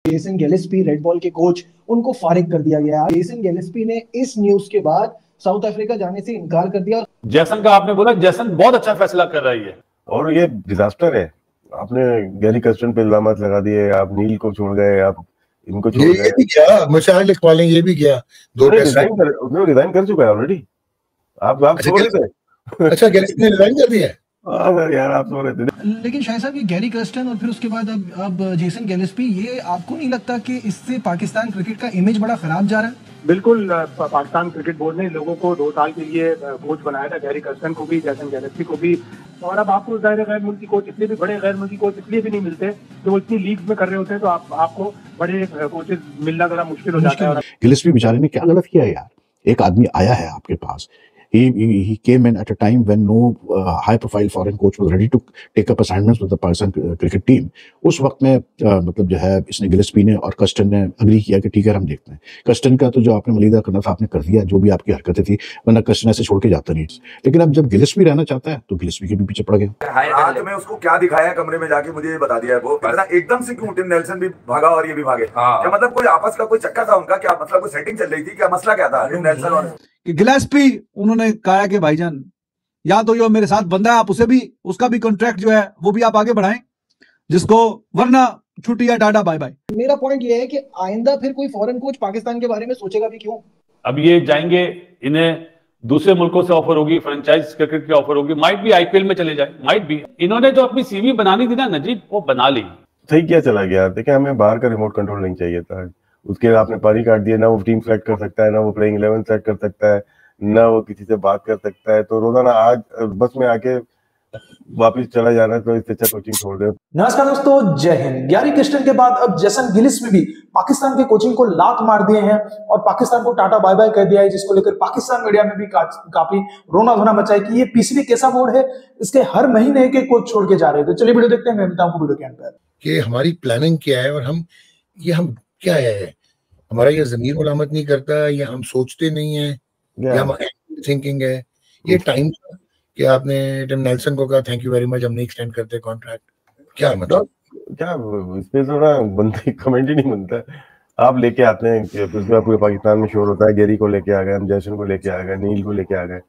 Jason Gillespie red ball के coach, उनको फारिग कर दिया गया। जेसन गिलेस्पी ने इस न्यूज के बाद साउथ अफ्रीका जाने से इनकार कर दिया। जेसन का आपने बोला, जेसन बहुत अच्छा फैसला कर रही है और ये डिजास्टर है। आपने गैरी कर्स्टन पे इल्जामात लगा दिए, आप नील को छोड़ गए, आप इनको छोड़ गए। ये भी क्या मुशाहिद इकबाल ये भी किया, दो टेस्ट रिजाइन कर चुका है ऑलरेडी। आप सो रहे थे। अच्छा गिलेस्पी ने रिजाइन कर दिया है। यार आप सो रहे थे। लेकिन शायद साहब ये गैरी कर्स्टन और फिर उसके बाद अब जेसन गिलेस्पी, ये आपको नहीं लगता कि इससे पाकिस्तान क्रिकेट का इमेज बड़ा खराब जा रहा है? बिल्कुल, पाकिस्तान क्रिकेट बोर्ड ने लोगों को 2 साल के लिए कोच बनाया था, गैरी कर्स्टन को भी, जेसन गिलेस्पी को भी। और अब आपको जाहिर है गैर मुल्की कोच इसलिए भी, बड़े गैर मुल्की कोच इसलिए भी नहीं मिलते तो वो इतनी लीग्स में कर रहे होते हैं, तो आपको बड़े कोचेस मिलना जरा मुश्किल हो जाता है। गिलेस्पी बेचारे ने क्या गलत किया यार? एक आदमी आया है आपके पास, he came in at a time when no high profile foreign coach was ready to take up assignments with the Pakistan cricket team. उस वक्त में मतलब जो है इसने गिलेस्पी ने और कर्स्टन ने अग्री किया कि ठीक है हम देखते हैं। कर्स्टन का तो जो आपने मलीदा करना था आपने कर दिया, जो भी आपकी हरकतें थी, वरना कर्स्टन ऐसे छोड़ के जाता नहीं। लेकिन अब जब गिलेस्पी रहना चाहता है तो गिलेस्पी के भी पीछे पड़ गया। आज में उसको क्या दिखाया कमरे में जाके, मुझे बता दिया है वो एकदम से। क्यों टिम नेल्सन भी भागा और ये भी भागे? क्या मतलब कोई आपस का कोई चक्कर था उनका? क्या मतलब कोई सेटिंग चल रही थी? क्या मसला क्या था टिम नेल्सन और गिलेस्पी? उन्होंने कहा कि भाईजान या तो जो मेरे साथ बंदा है आप उसे भी, उसका भी कॉन्ट्रैक्ट जो है वो भी आप आगे बढ़ाएं जिसको, वरना छुट्टी या टाटा बाय बाय। मेरा पॉइंट ये है कि आइंदा फिर कोई फॉरेन कोच पाकिस्तान के बारे में सोचेगा भी क्यों? अब ये जाएंगे, इन्हें दूसरे मुल्कों से ऑफर होगी, फ्रेंचाइज क्रिकेट की ऑफर होगी, माइट भी आईपीएल में चले जाए, माइट भी। इन्होंने जो अपनी सीवी बनानी थी ना नजीब, वो बना ली। सही क्या चला गया? देखिए हमें बाहर का रिमोट कंट्रोल नहीं चाहिए था। उसके आपने पारी काट दिया, ना वो टीम सेलेक्ट कर सकता है, ना वो प्लेइंग 11 सेलेक्ट कर सकता है, ना वो किसी से बात कर सकता है। तो रोजाना आज बस में आके वापस चला जाना, तो इससे अच्छा कोचिंग छोड़ दे। नमस्कार दोस्तों, जय हिंद। गैरी कर्स्टन के बाद अब जेसन गिलेस्पी भी पाकिस्तान के कोचिंग को लात मार दिए हैं और पाकिस्तान को टाटा बाय बाय कर दिया है, जिसको लेकर पाकिस्तान मीडिया में भी काफी रोना धोना मचा है कि ये पीसीबी कैसा बोर्ड है, इसके हर महीने एक एक कोच छोड़ के जा रहे थे। चलिए वीडियो देखते हैं, मैं बताऊं आपको वीडियो के अंदर कि हमारी प्लानिंग क्या है और हम क्या है, हमारा ये ज़मीर मुलामत नहीं करता, या हम सोचते नहीं है, या हम थिंकिंग है। ये टाइम कि आपने टिम नेल्सन को कहा थैंक यू वेरी मच, हम नहीं एक्सटेंड करते कॉन्ट्रैक्ट, क्या मतलब? क्या इसमें तो ना बंदे कमेंट ही नहीं बनता। आप लेके आते हैं कि पूरे पाकिस्तान में शोर होता है, गैरी को लेके आ गए, हम जेसन को लेके आ गए, नील को लेके आ गए,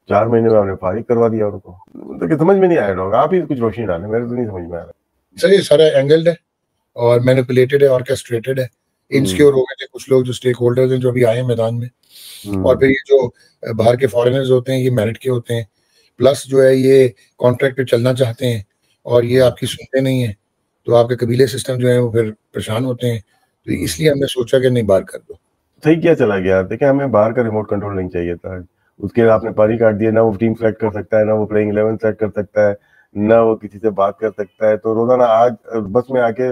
4 महीने में आपने फारिग करवा दिया उनको। तो समझ में नहीं आया डॉग, आप ही कुछ रोशनी डालें, मेरे तो नहीं समझ में आ रहा। सर ये सारा एंगल्ड है और मैनिपुलेटेड है, ऑर्केस्ट्रेटेड है। इनसिक्योर हो गए थे कुछ लोग जो स्टेक होल्डर्स हैं, जो अभी आए हैं मैदान में, और फिर ये जो बाहर के फॉरेनर्स होते हैं ये मेरिट के होते हैं, प्लस जो है ये कॉन्ट्रैक्ट पे चलना चाहते हैं और ये आपकी सुनते नहीं है, तो आपके कबीले सिस्टम जो है वो फिर परेशान होते हैं। तो इसलिए हमने सोचा कि नहीं बाहर कर दो। सही क्या चला गया? देखिए हमें बाहर का रिमोट कंट्रोल नहीं चाहिए था। उसके आपने पारी काट दिया, ना वो टीम सेलेक्ट कर सकता है, ना वो प्लेइंग 11 सेलेक्ट कर सकता है, ना वो किसी से बात कर सकता है। तो रोजाना आज बस में आके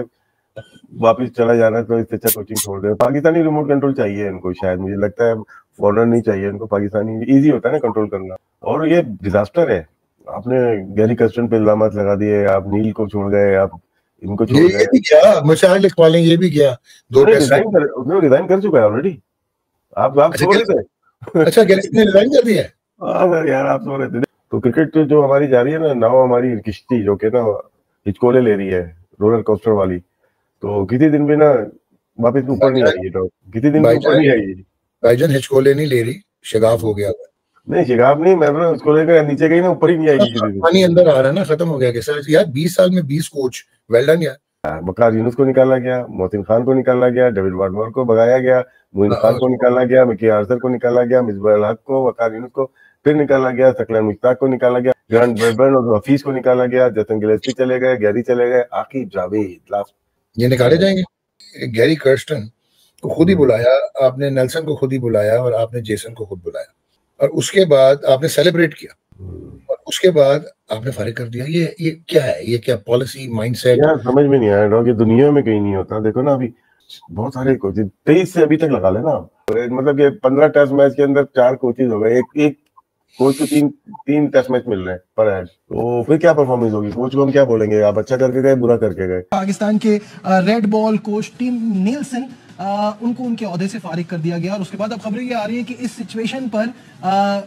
वापस चला जाना, तो इससे अच्छा कोचिंग छोड़ दे। पाकिस्तानी रिमोट कंट्रोल चाहिए इनको, शायद मुझे लगता है फॉरेनर नहीं चाहिए इनको। पाकिस्तानी इजी होता है ना कंट्रोल करना। और ये डिजास्टर है। आपने गैरी कर्स्टन पे इल्जामात लगा दिए, आप नील को छोड़ गए, आप इनको छोड़ गए। ये भी क्या मुशाहिद इकबाल ये भी किया, दो टेस्ट रिजाइन कर चुका है ऑलरेडी। आप सो रहे थे। अच्छा गिलेस्पी ने रिजाइन कर दिया है? यार आप सो रहे थे। तो क्रिकेट जो हमारी जा रही है ना, नाव हमारी किश्ती जो कि ना हिचकोले ले रही है, रोलर कोस्टर वाली, तो किसी दिन भी ना वापस ऊपर नहीं आएगी। तो किसी दिन ऊपर नहीं आएगी। भाईजान हिचकोले नहीं ले रही, शगाफ हो गया। नहीं शिगाफ नहीं, मैं उसको लेकर नीचे गई ना, ऊपर ही नहीं आएगी। पानी अंदर आ रहा है ना, खत्म हो गया कैसा यार। 20 साल में 20 कोच, वेल डन यार। वकार यूनुस को निकाला गया, मोहसिन खान को निकाला गया, डेविड वार्नर को भगाया गया, मोइन खान को निकाला गया, मिकी आर्थर को निकाला गया, मिसबाह अल हक को, वकार यूनुस को फिर निकाला गया, सकलन मुश्ताक को निकाला गया, ग्रांट ब्रैडबर्न और हफीज को निकाला गया, जेसन गिलेस्पी चले गए, गैरी चले गए, आकिब जावेद लास्ट। ये निकाले जाएंगे। गैरी कर्स्टन को खुद ही बुलाया आपने, नेल्सन को खुद ही बुलाया और आपने जेसन को खुद बुलाया, और उसके बाद आपने सेलिब्रेट किया और उसके बाद आपने फारिग कर दिया। ये क्या है? ये क्या पॉलिसी माइंडसेट? यार समझ में नहीं आया डॉग, ये दुनिया में कहीं नहीं होता। देखो ना अभी बहुत सारे कोचेज 23 से अभी तक लगा लेना, मतलब कि 15 टेस्ट मैच के अंदर 4 कोचेज हो गए, एक कोच को 3 टेस्ट मैच मिल रहे हैं पर हेड। तो फिर क्या परफॉर्मेंस होगी? कोच को हम क्या बोलेंगे, आप अच्छा करके गए, बुरा करके गए। पाकिस्तान के red ball coach Tim Nelson उनको उनके ओहदे से फारिग कर दिया गया। और उसके बाद अब खबरें ये आ रही हैं कि इस सिचुएशन पर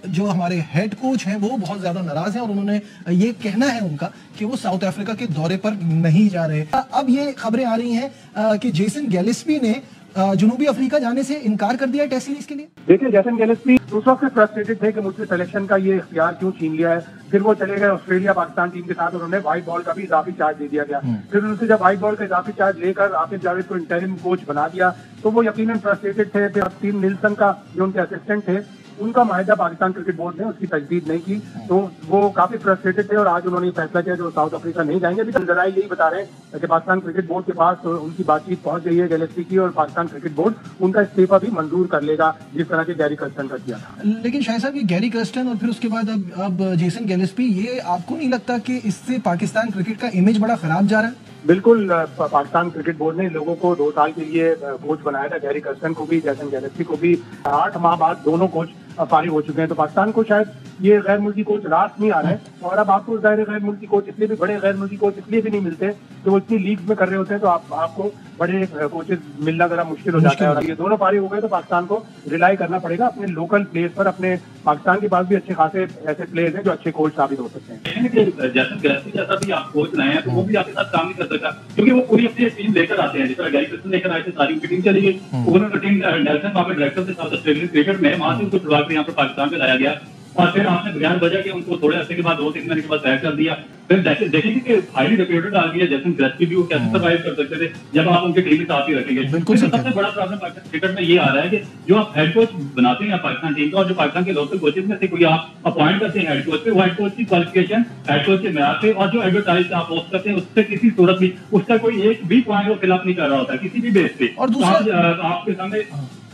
जो हमारे हेड कोच हैं वो बहुत ज्यादा नाराज हैं और उन्होंने ये कहना है उनका कि वो साउथ अफ्रीका के दौरे पर नहीं जा रहे। अब ये खबरें आ रही हैं कि जेसन गैलिस्पी ने जनूबी अफ्रीका जाने से इनकार कर दिया टेस्ट सीरीज के लिए। देखिए, जेसन गैलिस्पी उस वक्त फ्रस्ट्रेटेड थे कि मुझसे सिलेक्शन का ये इख्तियार क्यों छीन लिया है। फिर वो चले गए ऑस्ट्रेलिया पाकिस्तान टीम के साथ और उन्हें व्हाइट बॉल का भी इजाफी चार्ज दे दिया गया। फिर उनसे जब व्हाइट बॉल का इजाफी चार्ज लेकर आसिफ जावेद को इंटरिम कोच बना दिया तो वो यकीनन फ्रस्ट्रेटेड थे। फिर टीम निल्सन का जो उनके असिस्टेंट थे उनका माहिदा पाकिस्तान क्रिकेट बोर्ड ने उसकी तजदीद नहीं की, तो वो काफी फ्रस्ट्रेटेड थे और आज उन्होंने फैसला किया जो साउथ अफ्रीका नहीं जाएंगे। अभी जरा यही बता रहे हैं कि पाकिस्तान क्रिकेट बोर्ड के पास उनकी बातचीत पहुंच गई है गैलेक्सी की और पाकिस्तान क्रिकेट बोर्ड उनका इस्तीफा भी मंजूर कर लेगा जिस तरह के गैरी कर्स्टन का किया था। लेकिन शायद साहब ये गैरी कर्स्टन और फिर उसके बाद अब जेसन गैलिस्पी, ये आपको नहीं लगता कि इससे पाकिस्तान क्रिकेट का इमेज बड़ा खराब जा रहा है? बिल्कुल, पाकिस्तान क्रिकेट बोर्ड ने लोगों को 2 साल के लिए कोच बनाया था। गैरी कर्स्टन को भी जेसन गैलिस्पी को भी 8 माह बाद दोनों कोच फारिग हो चुके हैं। तो पाकिस्तान को शायद ये गैर मुल्की कोच रास नहीं आ रहे हैं। और अब आपको जाहिर गैर मुल्की कोच इसलिए भी बड़े गैर मुल्की कोच इसलिए भी नहीं मिलते तो वो इतनी लीग में कर रहे होते हैं तो आपको बड़े कोचेस मिलना जरा मुश्किल हो जाता है। और ये दोनों फारिग हो गए तो पाकिस्तान को रिलाई करना पड़ेगा अपने लोकल प्लेयर्स पर। अपने पाकिस्तान के पास भी अच्छे खासे ऐसे प्लेयर्स हैं जो अच्छे कोच साबित हो सकते हैं। जेसन गैलिस्पी जैसा भी आप कोच रहे हैं तो वो भी आपके साथ काम नहीं कर सकता क्योंकि वो पूरी अपनी टीम लेकर आते हैं। जिस तरह गैरी कर्स्टन लेकर आए थे, सारी उनकी टीम चली गई। उन्होंने टीम नेल्सन वहाँ पे डायरेक्टर के साथ ऑस्ट्रेलियन क्रिकेट में वहां से उनको छुड़वा के यहाँ पर पाकिस्तान में लाया गया और फिर आपने बयान बजा के उनको थोड़े हफ्ते के बाद 2-3 महीने के बाद तय कर दिया। फिर देखेंगे कि हाईली रेप्यूटेड आ गई है जेसन गैलिस्पी भी, वो कैसे सर्वाइव कर सकते थे जब आप उनके टीम के साथ ही रखेंगे। सबसे बड़ा प्रॉब्लम पाकिस्तान क्रिकेट में ये आ रहा है कि जो आप हेड कोच बनाते हैं पाकिस्तान टीम का और जो पाकिस्तान के लोकल कोचेज में से कोई आप अपॉइंट करते हैं हेड कोच पे, वो हेड कोच की क्वालिफिकेशन, हेड कोच के मैच पे और जो एडवर्टाइज आप पोस्ट करते हैं उससे किसी सूरत भी उसका कोई एक भी पॉइंट वो फिलअप नहीं कर रहा होता किसी भी बेस पे। और आपके सामने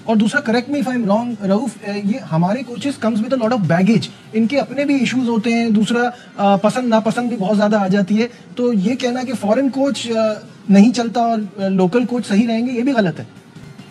correct me if I am wrong Rauf, ये हमारे coaches comes with a lot of baggage, इनके अपने भी इश्यूज होते हैं। दूसरा पसंद नापसंद भी बहुत ज्यादा आ जाती है। तो ये कहना कि फॉरेन कोच नहीं चलता और लोकल कोच सही रहेंगे ये भी गलत है।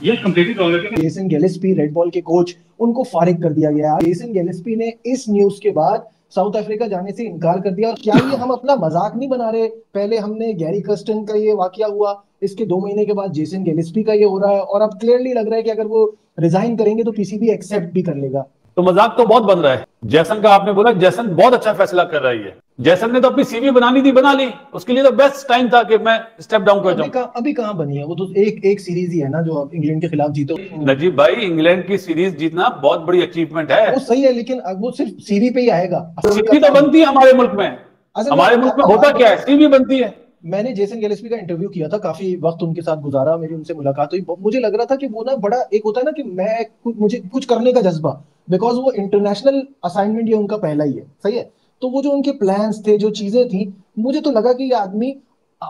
ये कंप्लीटली रॉन्ग है। जेसन गैलिस्पी रेड बॉल के कोच, उनको फारिग कर दिया गया। जेसन गैलिस्पी ने इस न्यूज के बाद साउथ अफ्रीका जाने से इनकार कर दिया। और क्या ये हम अपना मजाक नहीं बना रहे? पहले हमने गैरी कर्स्टन का ये वाकया हुआ, इसके 2 महीने के बाद जेसन गैलिस्पी का ये हो रहा है और अब क्लियरली लग रहा है कि अगर वो रिजाइन करेंगे तो पीसीबी एक्सेप्ट भी कर लेगा। तो मजाक तो बहुत बन रहा है। जेसन का आपने बोला, जेसन बहुत अच्छा फैसला कर रही है। जेसन ने तो अपनी सीवी बनानी थी, बना ली। उसके लिए तो बेस्ट टाइम था कि मैं स्टेप डाउन कर जाऊं। अभी कहां बनी है? वो तो एक सीरीज ही है ना जो इंग्लैंड के खिलाफ जीतो। नजीब भाई, इंग्लैंड की सीरीज जीतना बहुत बड़ी अचीवमेंट है। वो सही है लेकिन वो सिर्फ सीवी पे ही आएगा। सीवी तो बनती है हमारे मुल्क में। हमारे मुल्क में होता क्या है, सीवी बनती है। मैंने जेसन गैलिस्पी का इंटरव्यू किया था, काफी वक्त उनके साथ गुजारा, मेरी उनसे मुलाकात हुई। मुझे लग रहा था कि वो ना बड़ा एक होता है ना कि मुझे कुछ करने का जज्बा, बिकॉज वो इंटरनेशनल असाइनमेंट ये उनका पहला ही है, सही है। तो वो जो उनके प्लान्स थे, जो चीजें थी, मुझे तो लगा कि ये आदमी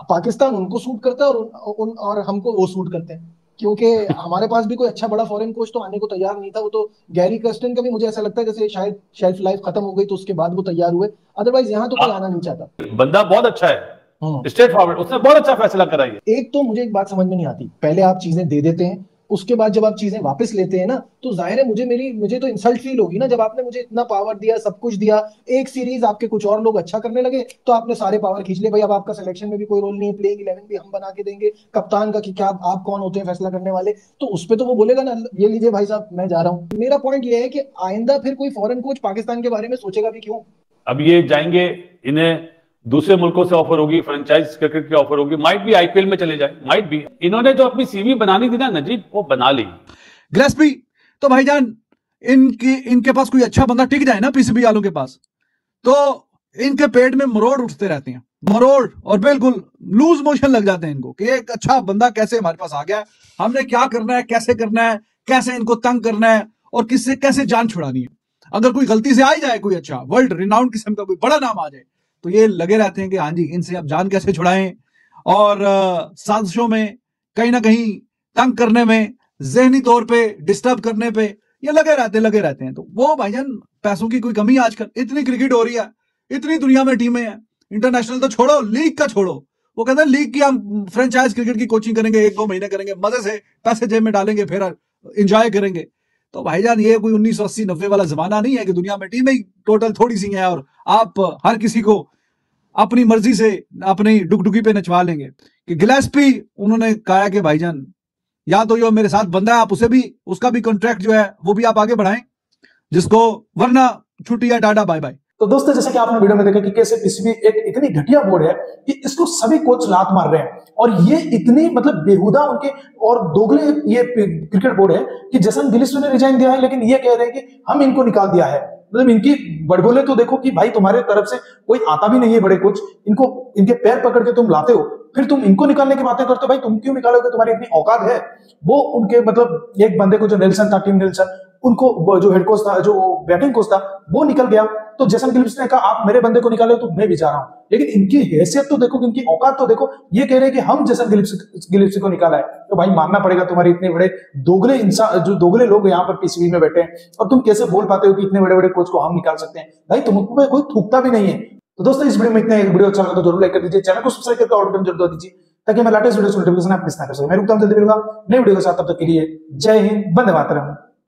पाकिस्तान उनको सूट करता है और हमको वो सूट करते हैं, क्योंकि हमारे पास भी कोई अच्छा बड़ा फॉरेन कोच तो आने को तैयार नहीं था। वो तो गैरी कर्स्टन का भी मुझे ऐसा लगता है जैसे शायद शेल्फ लाइफ खत्म हो गई तो उसके बाद वो तैयार हुए, अदरवाइज यहाँ तो कोई आना नहीं चाहता। बंदा बहुत अच्छा है, स्ट्रेट फॉरवर्ड, उसने बहुत अच्छा फैसला करा है। एक तो मुझे एक बात समझ में नहीं आती, पहले आप चीजें दे देते हैं, उसके बाद जब आप चीजें वापस लेते हैं ना, तो जाहिर है मुझे तो इंसल्ट फील होगी ना। जब आपने मुझे इतना पावर दिया, सब कुछ दिया, एक सीरीज आपके कुछ और लोग अच्छा करने लगे तो आपने सारे पावर खींच ले। भाई अब आपका सिलेक्शन में भी कोई रोल नहीं है, प्लेइंग 11 भी हम बना के देंगे, कप्तान का कि क्या आप कौन होते हैं फैसला करने वाले, तो उस पर तो वो बोलेगा ना, ये लीजिए भाई साहब मैं जा रहा हूँ। मेरा पॉइंट ये है कि आइंदा फिर कोई फॉरेन कोच पाकिस्तान के बारे में सोचेगा भी क्यों। अब ये जाएंगे, इन्हें दूसरे मुल्कों से ऑफर होगी, फ्रेंचाइज क्रिकेट की ऑफर होगी, माइट भी आईपीएल में चले जाए, माइट भी। इन्होंने जो अपनी सीवी बनानी थी ना नजीब, वो बना ली। गैलिस्पी तो भाईजान इनके पास कोई अच्छा बंदा टिक जाए ना पीसीबी वालों के पास, तो इनके पेट में मरोड़ उठते रहते हैं, मरोड़, और बिल्कुल लूज मोशन लग जाते हैं इनको कि एक अच्छा बंदा कैसे हमारे पास आ गया, हमने क्या करना है, कैसे करना है, कैसे इनको तंग करना है और किससे कैसे जान छुड़ानी है। अगर कोई गलती से आ जाए, कोई अच्छा वर्ल्ड रिनाउंड किस्म का कोई बड़ा नाम आ जाए, तो ये लगे रहते हैं कि हाँ जी इनसे अब जान कैसे छुड़ाएं और साजिशों में कहीं ना कहीं तंग करने में, जहनी तौर पे डिस्टर्ब करने पे ये लगे रहते हैं। तो वो भाईजान पैसों की कोई कमी आजकल, इतनी क्रिकेट हो रही है, इतनी दुनिया में टीमें हैं, इंटरनेशनल तो छोड़ो, लीग का छोड़ो, वो कहते हैं लीग की हम फ्रेंचाइज क्रिकेट की कोचिंग करेंगे, 1-2 महीने करेंगे, मजे से पैसे जेब में डालेंगे, फिर एंजॉय करेंगे। तो भाईजान ये कोई 1980-90 वाला जमाना नहीं है कि दुनिया में टीमें टोटल थोड़ी सी हैं और आप हर किसी को अपनी मर्जी से अपनी डुगडुगी पे नचवा लेंगे। कि गिलेस्पी उन्होंने कहा कि भाईजान या तो जो मेरे साथ बंदा है आप उसे भी, उसका भी कॉन्ट्रैक्ट जो है वो भी आप आगे बढ़ाएं, जिसको वरना छुट्टी या टाटा बाय बाय। तो दोस्तों जैसे कि आपने वीडियो में देखा कि कैसे पीसीबी एक इतनी घटिया बोर्ड है कि इसको सभी कोच लात मार रहे हैं और ये इतनी मतलब बेहुदा उनके और दोगले ये क्रिकेट बोर्ड है कि जसन गिलिस ने रिजाइन दिया है, लेकिन ये कह रहे हैं कि हम इनको निकाल दिया है। मतलब इनकी बड़बोले तो देखो कि भाई तुम्हारे तरफ से कोई आता भी नहीं है बड़े कोच, इनको इनके पैर पकड़ के तुम लाते हो, फिर तुम इनको निकालने की बातें करते हो। भाई तुम क्यों निकालोगे, तुम्हारी इतनी औकात है? वो उनके मतलब एक बंदे को जो नेल्सन था, टीम नेल्सन, उनको जो हेड कोच था, जो बैटिंग कोच था, वो निकल गया। तो जेसन गिलिस ने कहा आप मेरे बंदे को निकाले तो मैं भी जा रहा हूं, लेकिन इनकी हैसियत तो देखो, इनकी औकात तो देखो। ये कह रहे हैं कि हम जेसन गिलिस को निकाला है। तो भाई मानना पड़ेगा तुम्हारे इतने बड़े दोगले इंसान, जो दोगले लोग यहाँ पर पीसीबी में बैठे हैं, और तुम कैसे बोल पाते हो कि इतने बड़े बड़े कोच को हम निकाल सकते हैं? भाई तुमको कोई थूकता भी नहीं है। तो दोस्तों इस वीडियो में इतना है। वीडियो अच्छा लगा तो जरूर लाइक कर दीजिए, चैनल को सब्सक्राइब करके ऑल बटन जरूर दबा दीजिए ताकि मैं लेटेस्ट वीडियो नोटिफिकेशन आप मिस ना कर सके। मैं रुकता हूं जल्दी मिलूंगा नए वीडियो के साथ, तब तक के लिए जय हिंद, वंदे मातरम।